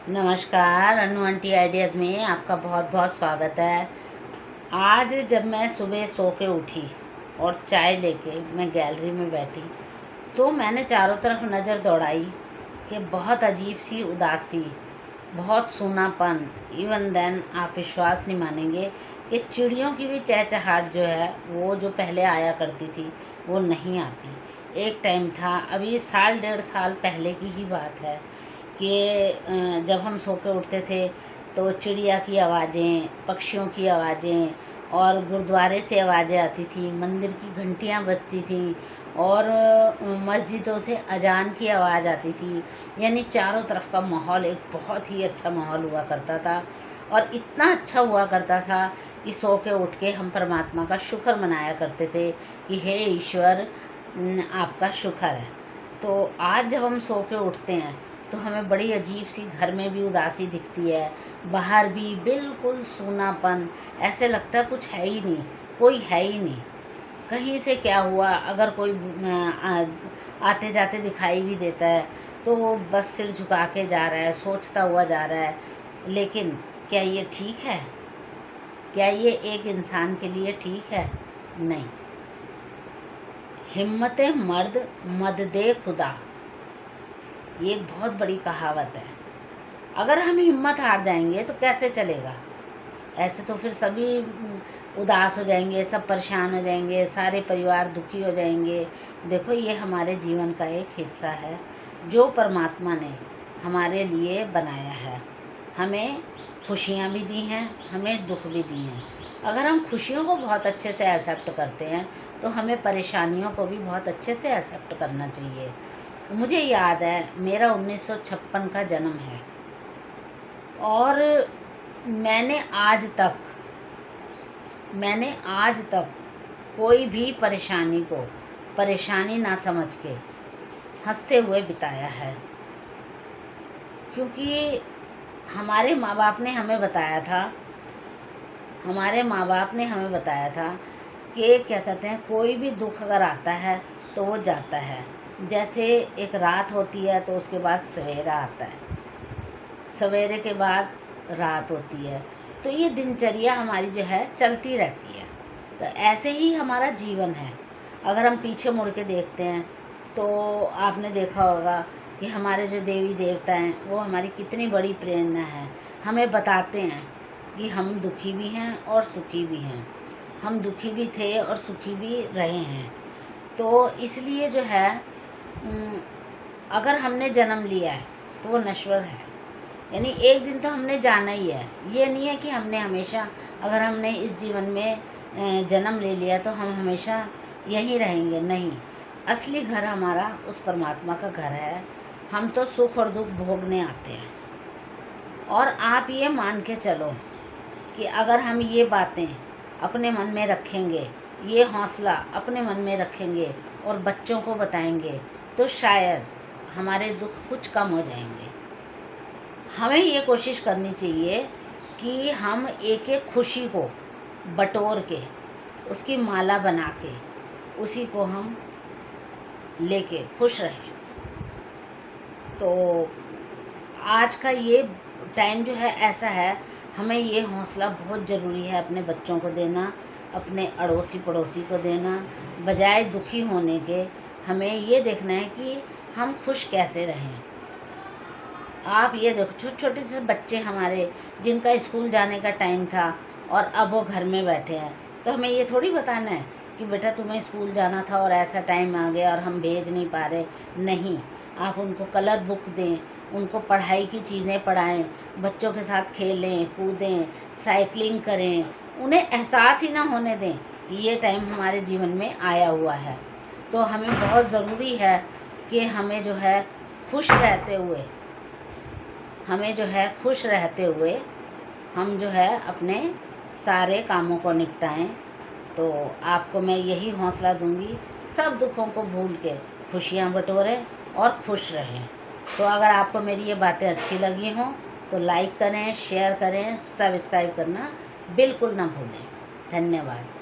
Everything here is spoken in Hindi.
नमस्कार, अनु आंटी आइडियाज़ में आपका बहुत बहुत स्वागत है। आज जब मैं सुबह सो के उठी और चाय लेके मैं गैलरी में बैठी तो मैंने चारों तरफ नज़र दौड़ाई कि बहुत अजीब सी उदासी, बहुत सूनापन। इवन देन आप विश्वास नहीं मानेंगे कि चिड़ियों की भी चहचहाट जो है वो जो पहले आया करती थी वो नहीं आती। एक टाइम था, अभी साल डेढ़ साल पहले की ही बात है कि जब हम सो के उठते थे तो चिड़िया की आवाज़ें, पक्षियों की आवाज़ें और गुरुद्वारे से आवाज़ें आती थी, मंदिर की घंटियाँ बजती थीं और मस्जिदों से अजान की आवाज़ आती थी। यानी चारों तरफ का माहौल एक बहुत ही अच्छा माहौल हुआ करता था और इतना अच्छा हुआ करता था कि सो के उठ के हम परमात्मा का शुक्र मनाया करते थे कि हे ईश्वर, आपका शुक्र है। तो आज जब हम सो के उठते हैं तो हमें बड़ी अजीब सी, घर में भी उदासी दिखती है, बाहर भी बिल्कुल सूनापन। ऐसे लगता है कुछ है ही नहीं, कोई है ही नहीं। कहीं से क्या हुआ, अगर कोई आते जाते दिखाई भी देता है तो वो बस सिर झुका के जा रहा है, सोचता हुआ जा रहा है। लेकिन क्या ये ठीक है? क्या ये एक इंसान के लिए ठीक है? नहीं। हिम्मत मर्द मद दे खुदा, ये एक बहुत बड़ी कहावत है। अगर हम हिम्मत हार जाएंगे तो कैसे चलेगा? ऐसे तो फिर सभी उदास हो जाएंगे, सब परेशान हो जाएंगे, सारे परिवार दुखी हो जाएंगे। देखो, ये हमारे जीवन का एक हिस्सा है जो परमात्मा ने हमारे लिए बनाया है। हमें खुशियाँ भी दी हैं, हमें दुख भी दिए हैं। अगर हम खुशियों को बहुत अच्छे से एक्सेप्ट करते हैं तो हमें परेशानियों को भी बहुत अच्छे से एक्सेप्ट करना चाहिए। मुझे याद है, मेरा 1956 का जन्म है और मैंने आज तक कोई भी परेशानी को परेशानी ना समझ के हंसते हुए बिताया है। क्योंकि हमारे माँ बाप ने हमें बताया था कि क्या कहते हैं, कोई भी दुख अगर आता है तो वो जाता है। जैसे एक रात होती है तो उसके बाद सवेरा आता है, सवेरे के बाद रात होती है, तो ये दिनचर्या हमारी जो है चलती रहती है। तो ऐसे ही हमारा जीवन है। अगर हम पीछे मुड़ के देखते हैं तो आपने देखा होगा कि हमारे जो देवी देवता हैं वो हमारी कितनी बड़ी प्रेरणा है। हमें बताते हैं कि हम दुखी भी हैं और सुखी भी हैं, हम दुखी भी थे और सुखी भी रहे हैं। तो इसलिए जो है, अगर हमने जन्म लिया है तो वो नश्वर है, यानी एक दिन तो हमने जाना ही है। ये नहीं है कि हमने हमेशा, अगर हमने इस जीवन में जन्म ले लिया तो हम हमेशा यहीं रहेंगे, नहीं। असली घर हमारा उस परमात्मा का घर है। हम तो सुख और दुख भोगने आते हैं। और आप ये मान के चलो कि अगर हम ये बातें अपने मन में रखेंगे, ये हौसला अपने मन में रखेंगे और बच्चों को बताएंगे तो शायद हमारे दुख कुछ कम हो जाएंगे। हमें ये कोशिश करनी चाहिए कि हम एक एक खुशी को बटोर के, उसकी माला बना के, उसी को हम लेके खुश रहें। तो आज का ये टाइम जो है ऐसा है, हमें ये हौसला बहुत ज़रूरी है अपने बच्चों को देना, अपने अड़ोसी पड़ोसी को देना। बजाय दुखी होने के हमें ये देखना है कि हम खुश कैसे रहें। आप ये देखो, छोटे छोटे से बच्चे हमारे, जिनका स्कूल जाने का टाइम था और अब वो घर में बैठे हैं, तो हमें ये थोड़ी बताना है कि बेटा तुम्हें स्कूल जाना था और ऐसा टाइम आ गया और हम भेज नहीं पा रहे। नहीं, आप उनको कलर बुक दें, उनको पढ़ाई की चीज़ें पढ़ाएं, बच्चों के साथ खेलें कूदें, साइकिलिंग करें। उन्हें एहसास ही ना होने दें कि ये टाइम हमारे जीवन में आया हुआ है। तो हमें बहुत ज़रूरी है कि हमें जो है खुश रहते हुए हम जो है अपने सारे कामों को निपटाएं। तो आपको मैं यही हौसला दूंगी, सब दुखों को भूल के खुशियाँ बटोरें और खुश रहें। तो अगर आपको मेरी ये बातें अच्छी लगी हों तो लाइक करें, शेयर करें, सब्सक्राइब करना बिल्कुल ना भूलें। धन्यवाद।